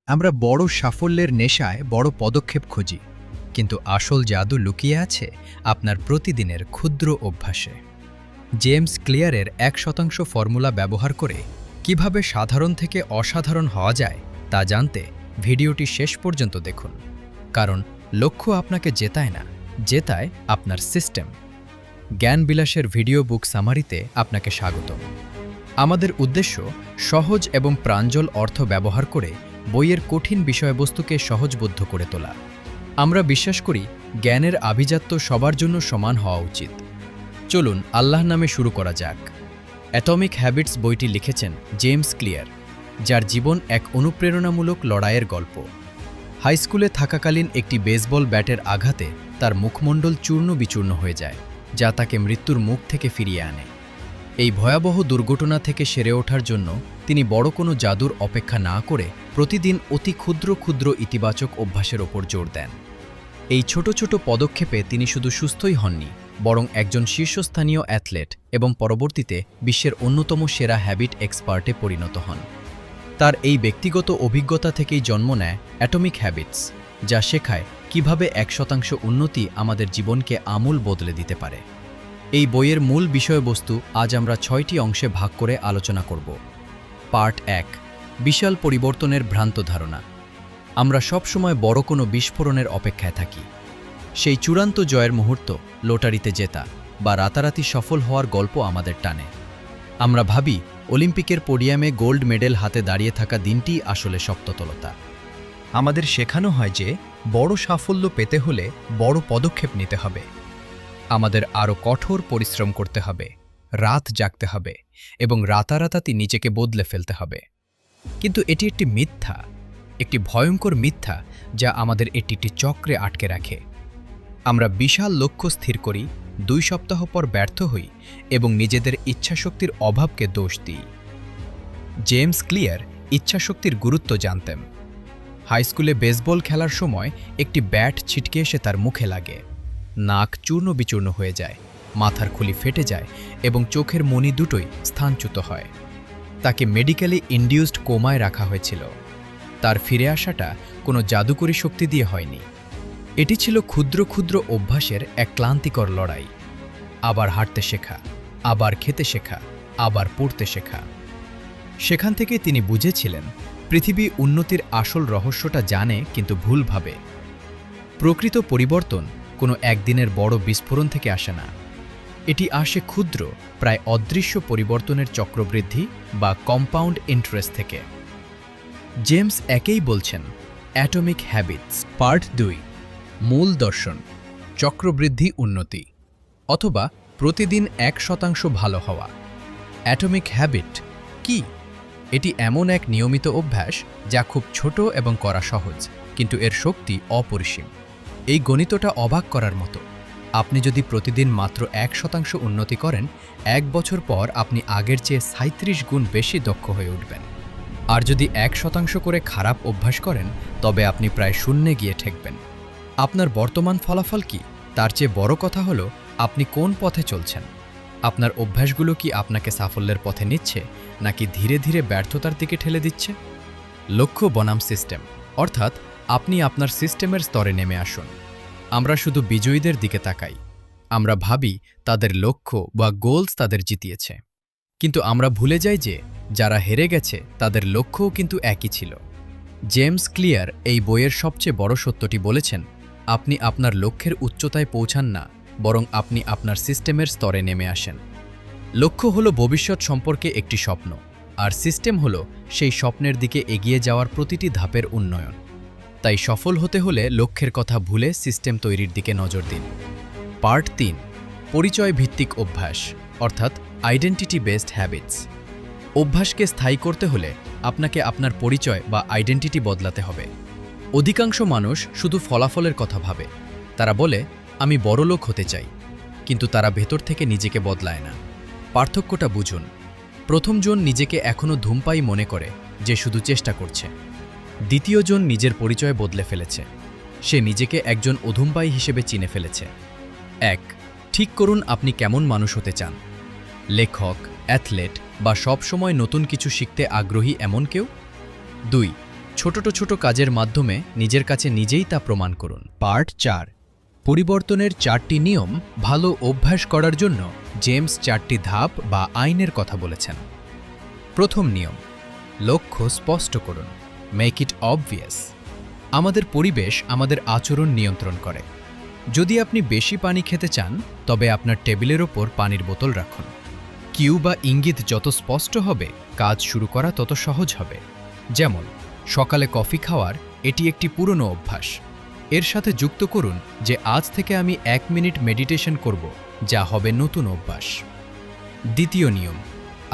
আমরা বড় সাফল্যের নেশায় বড় পদক্ষেপ খুঁজি, কিন্তু আসল জাদু লুকিয়ে আছে আপনার প্রতিদিনের ক্ষুদ্র অভ্যাসে। জেমস ক্লিয়ারের ১% ফর্মুলা ব্যবহার করে কিভাবে সাধারণ থেকে অসাধারণ হওয়া যায় তা জানতে ভিডিওটি শেষ পর্যন্ত দেখুন। কারণ লক্ষ্য আপনাকে জেতায় না, জেতায় আপনার সিস্টেম। জ্ঞানবিলাসের ভিডিও বুক সামারিতে আপনাকে স্বাগতম। আমাদের উদ্দেশ্য সহজ এবং প্রাঞ্জল অর্থ ব্যবহার করে বইয়ের কঠিন বিষয়বস্তুকে সহজবোধ্য করে তোলা। আমরা বিশ্বাস করি জ্ঞানের আভিজাত্য সবার জন্য সমান হওয়া উচিত। চলুন আল্লাহর নামে শুরু করা যাক। অ্যাটমিক হ্যাবিটস বইটি লিখেছেন জেমস ক্লিয়ার, যার জীবন এক অনুপ্রেরণামূলক লড়াইয়ের গল্প। হাইস্কুলে থাকাকালীন একটি বেসবল ব্যাটের আঘাতে তার মুখমণ্ডল চূর্ণ বিচূর্ণ হয়ে যায়, যা তাকে মৃত্যুর মুখ থেকে ফিরিয়ে আনে। এই ভয়াবহ দুর্ঘটনা থেকে সেরে ওঠার জন্য তিনি বড় কোনো জাদুর অপেক্ষা না করে প্রতিদিন অতি ক্ষুদ্র ক্ষুদ্র ইতিবাচক অভ্যাসের ওপর জোর দেন। এই ছোট ছোট পদক্ষেপে তিনি শুধু সুস্থই হননি, বরং একজন শীর্ষস্থানীয় অ্যাথলেট এবং পরবর্তীতে বিশ্বের অন্যতম সেরা হ্যাবিট এক্সপার্টে পরিণত হন। তার এই ব্যক্তিগত অভিজ্ঞতা থেকেই জন্ম নেয় অ্যাটমিক হ্যাবিটস, যা শেখায় কিভাবে ১% উন্নতি আমাদের জীবনকে আমূল বদলে দিতে পারে। এই বইয়ের মূল বিষয়বস্তু আজ আমরা ৬টি অংশে ভাগ করে আলোচনা করব। পার্ট ১, বিশাল পরিবর্তনের ভ্রান্ত ধারণা। আমরা সবসময় বড় কোনো বিস্ফোরণের অপেক্ষায় থাকি। সেই চূড়ান্ত জয়ের মুহূর্ত, লটারিতে জেতা বা রাতারাতি সফল হওয়ার গল্প আমাদের টানে। আমরা ভাবি অলিম্পিকের পোডিয়ামে গোল্ড মেডেল হাতে দাঁড়িয়ে থাকা দিনটি আসলে সপ্ততলতা। আমাদের শেখানো হয় যে বড় সাফল্য পেতে হলে বড় পদক্ষেপ নিতে হবে। আমাদের আরও কঠোর পরিশ্রম করতে হবে, রাত জাগতে হবে এবং রাতারাতি নিজেকে বদলে ফেলতে হবে। কিন্তু এটি একটি মিথ্যা, একটি ভয়ঙ্কর মিথ্যা, যা আমাদের একটি চক্রে আটকে রাখে। আমরা বিশাল লক্ষ্য স্থির করি, ২ সপ্তাহ পর ব্যর্থ হই এবং নিজেদের ইচ্ছাশক্তির অভাবকে দোষ দিই। জেমস ক্লিয়ার ইচ্ছাশক্তির গুরুত্ব জানতেন। হাইস্কুলে বেসবল খেলার সময় একটি ব্যাট ছিটকে এসে তার মুখে লাগে। নাক চূর্ণ বিচূর্ণ হয়ে যায়, মাথার খুলি ফেটে যায় এবং চোখের মণি দুটোই স্থানচ্যুত হয়। তাকে মেডিকেলি ইনডিউসড কোমায় রাখা হয়েছিল। তার ফিরে আসাটা কোনো জাদুকরী শক্তি দিয়ে হয়নি। এটি ছিল ক্ষুদ্র ক্ষুদ্র অভ্যাসের এক ক্লান্তিকর লড়াই। আবার হাঁটতে শেখা, আবার খেতে শেখা, আবার পড়তে শেখা। সেখান থেকে তিনি বুঝেছিলেন পৃথিবী উন্নতির আসল রহস্যটা জানে, কিন্তু ভুলভাবে। প্রকৃত পরিবর্তন কোনো একদিনের বড় বিস্ফোরণ থেকে আসে না। এটি আসে ক্ষুদ্র, প্রায় অদৃশ্য পরিবর্তনের চক্রবৃদ্ধি বা কম্পাউন্ড ইন্টারেস্ট থেকে। জেমস একেই বলছেন অ্যাটমিক হ্যাবিটস। পার্ট ২, মূল দর্শন, চক্রবৃদ্ধি উন্নতি অথবা প্রতিদিন ১% ভালো হওয়া। অ্যাটমিক হ্যাবিট কি? এটি এমন এক নিয়মিত অভ্যাস যা খুব ছোট এবং করা সহজ, কিন্তু এর শক্তি অপরিসীম। এই গণিতটা অবাক করার মতো। আপনি যদি প্রতিদিন মাত্র ১% উন্নতি করেন, ১ বছর পর আপনি আগের চেয়ে ৩৭ গুণ বেশি দক্ষ হয়ে উঠবেন। আর যদি ১% করে খারাপ অভ্যাস করেন, তবে আপনি প্রায় শূন্যে গিয়ে ঠেকবেন। আপনার বর্তমান ফলাফল কি? তার চেয়ে বড় কথা হলো আপনি কোন পথে চলছেন। আপনার অভ্যাসগুলো কি আপনাকে সাফল্যের পথে নিচ্ছে, নাকি ধীরে ধীরে ব্যর্থতার দিকে ঠেলে দিচ্ছে? লক্ষ্য বনাম সিস্টেম, অর্থাৎ আপনি আপনার সিস্টেমের স্তরে নেমে আসুন। আমরা শুধু বিজয়ীদের দিকে তাকাই। আমরা ভাবি তাদের লক্ষ্য বা গোলস তাদের জিতিয়েছে, কিন্তু আমরা ভুলে যাই যে যারা হেরে গেছে তাদের লক্ষ্যও কিন্তু একই ছিল। জেমস ক্লিয়ার এই বইয়ের সবচেয়ে বড় সত্যটি বলেছেন, আপনি আপনার লক্ষ্যের উচ্চতায় পৌঁছান না, বরং আপনি আপনার সিস্টেমের স্তরে নেমে আসেন। লক্ষ্য হলো ভবিষ্যৎ সম্পর্কে একটি স্বপ্ন, আর সিস্টেম হলো সেই স্বপ্নের দিকে এগিয়ে যাওয়ার প্রতিটি ধাপের উন্নয়ন। তাই সফল হতে হলে লক্ষ্যের কথা ভুলে সিস্টেম তৈরির দিকে নজর দিন। পার্ট ৩, পরিচয় ভিত্তিক অভ্যাস অর্থাৎ আইডেন্টিটি বেসড হ্যাবিটস। অভ্যাসকে স্থায়ী করতে হলে আপনাকে আপনার পরিচয় বা আইডেন্টিটি বদলাতে হবে। অধিকাংশ মানুষ শুধু ফলাফলের কথা ভাবে। তারা বলে আমি বড়লোক হতে চাই, কিন্তু তারা ভেতর থেকে নিজেকে বদলায় না। পার্থক্যটা বুঝুন। প্রথমজন নিজেকে এখনও ধূমপায়ী মনে করে, যে শুধু চেষ্টা করছে। দ্বিতীয়জন নিজের পরিচয় বদলে ফেলেছে, সে নিজেকে একজন অধূমপায়ী হিসেবে চিনে ফেলেছে। ১, ঠিক করুন আপনি কেমন মানুষ হতে চান। লেখক, অ্যাথলেট বা সব সময় নতুন কিছু শিখতে আগ্রহী এমন কেউ? ২, ছোট ছোট কাজের মাধ্যমে নিজের কাছে নিজেই তা প্রমাণ করুন। পার্ট 4, পরিবর্তনের 4টি নিয়ম। ভালো অভ্যাস করার জন্য জেমস 4টি ধাপ বা আইনের কথা বলেছেন। প্রথম নিয়ম, লক্ষ্য স্পষ্ট করুন। Make it obvious. আমাদের পরিবেশ আমাদের আচরণ নিয়ন্ত্রণ করে। যদি আপনি বেশি পানি খেতে চান, তবে আপনার টেবিলের ওপর পানির বোতল রাখুন। কিউ বা ইঙ্গিত যত স্পষ্ট হবে, কাজ শুরু করা তত সহজ হবে। যেমন, সকালে কফি খাওয়ার এটি একটি পুরনো অভ্যাস। এর সাথে যুক্ত করুন যে আজ থেকে আমি 1 মিনিট মেডিটেশন করব, যা হবে নতুন অভ্যাস। দ্বিতীয় নিয়ম,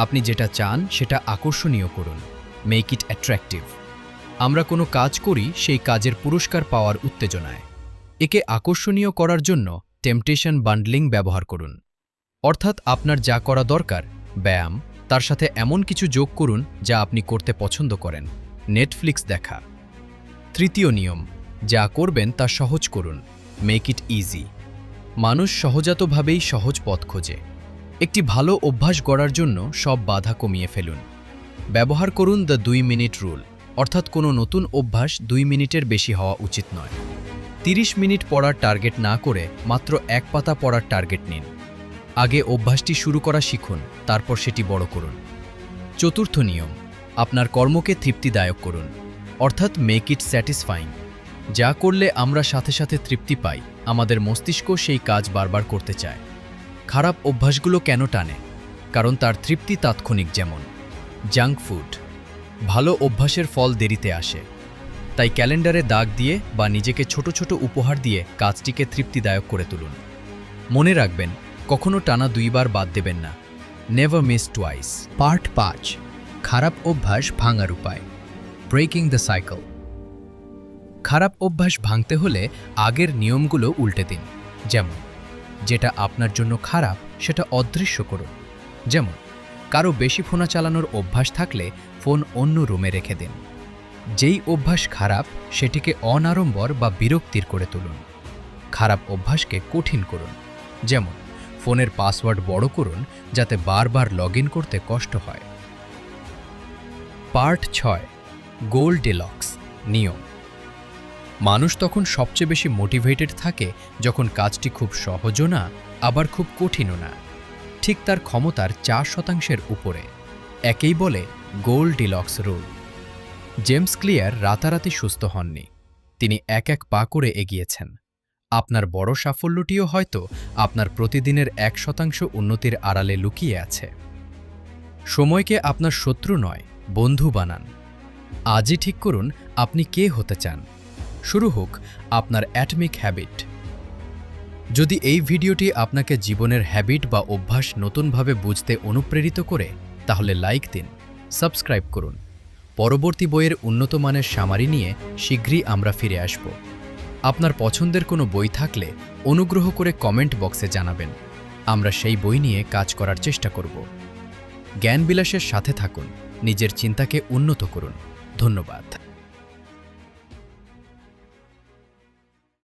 আপনি যেটা চান সেটা আকর্ষণীয় করুন। Make it attractive. আমরা কোনো কাজ করি সেই কাজের পুরস্কার পাওয়ার উত্তেজনায়। একে আকর্ষণীয় করার জন্য টেম্পটেশন বান্ডলিং ব্যবহার করুন। অর্থাৎ আপনার যা করা দরকার, ব্যায়াম, তার সাথে এমন কিছু যোগ করুন যা আপনি করতে পছন্দ করেন। নেটফ্লিক্স দেখা। তৃতীয় নিয়ম, যা করবেন তা সহজ করুন। Make it easy. মানুষ সহজাতভাবেই সহজ পথ খোঁজে। একটি ভালো অভ্যাস গড়ার জন্য সব বাধা কমিয়ে ফেলুন। ব্যবহার করুন দ্য 2 মিনিট রুল, অর্থাৎ কোনো নতুন অভ্যাস 2 মিনিটের বেশি হওয়া উচিত নয়। 30 মিনিট পড়ার টার্গেট না করে মাত্র 1 পাতা পড়ার টার্গেট নিন। আগে অভ্যাসটি শুরু করা শিখুন, তারপর সেটি বড় করুন। চতুর্থ নিয়ম, আপনার কর্মকে তৃপ্তিদায়ক করুন, অর্থাৎ মেক ইট স্যাটিসফাইং। যা করলে আমরা সাথে সাথে তৃপ্তি পাই, আমাদের মস্তিষ্ক সেই কাজ বারবার করতে চায়। খারাপ অভ্যাসগুলো কেন টানে? কারণ তার তৃপ্তি তাৎক্ষণিক, যেমন জাঙ্ক ফুড। ভালো অভ্যাসের ফল দেরিতে আসে। তাই ক্যালেন্ডারে দাগ দিয়ে বা নিজেকে ছোট ছোট উপহার দিয়ে কাজটিকে তৃপ্তিদায়ক করে তুলুন। মনে রাখবেন, কখনো টানা 2 বার বাদ দেবেন না। Never miss twice. পার্ট 5, খারাপ অভ্যাস ভাঙার উপায়। Breaking the cycle. খারাপ অভ্যাস ভাঙতে হলে আগের নিয়মগুলো উল্টে দিন। যেমন, যেটা আপনার জন্য খারাপ সেটা অদৃশ্য করুন। যেমন, কারো বেশি ফোন চালানোর অভ্যাস থাকলে ফোন অন্য রুমে রেখে দিন। যেই অভ্যাস খারাপ সেটিকে অনাড়ম্বর বা বিরক্তির করে তুলুন। খারাপ অভ্যাসকে কঠিন করুন। যেমন, ফোনের পাসওয়ার্ড বড় করুন যাতে বারবার লগ ইন করতে কষ্ট হয়। পার্ট 6, গোল্ডিলক্স নিয়ম। মানুষ তখন সবচেয়ে বেশি মোটিভেটেড থাকে যখন কাজটি খুব সহজও না, আবার খুব কঠিনও না, ঠিক তার ক্ষমতার 4% উপরে। একেই বলে গোল্ডিলক্স রুল। জেমস ক্লিয়ার রাতারাতি সুস্থ হননি। তিনি এক এক পা করে এগিয়েছেন। আপনার বড় সাফল্যটিও হয়তো আপনার প্রতিদিনের 1% উন্নতির আড়ালে লুকিয়ে আছে। সময়কে আপনার শত্রু নয়, বন্ধু বানান। আজই ঠিক করুন আপনি কে হতে চান। শুরু হোক আপনার অ্যাটমিক হ্যাবিট। যদি এই ভিডিওটি আপনাকে জীবনের হ্যাবিট বা অভ্যাস নতুনভাবে বুঝতে অনুপ্রেরিত করে, তাহলে লাইক দিন, সাবস্ক্রাইব করুন। পরবর্তী বইয়ের উন্নত মানের সামারি নিয়ে শীঘ্রই আমরা ফিরে আসব। আপনার পছন্দের কোনো বই থাকলে অনুগ্রহ করে কমেন্ট বক্সে জানাবেন। আমরা সেই বই নিয়ে কাজ করার চেষ্টা করব। জ্ঞানবিলাসের সাথে থাকুন, নিজের চিন্তাকে উন্নত করুন। ধন্যবাদ।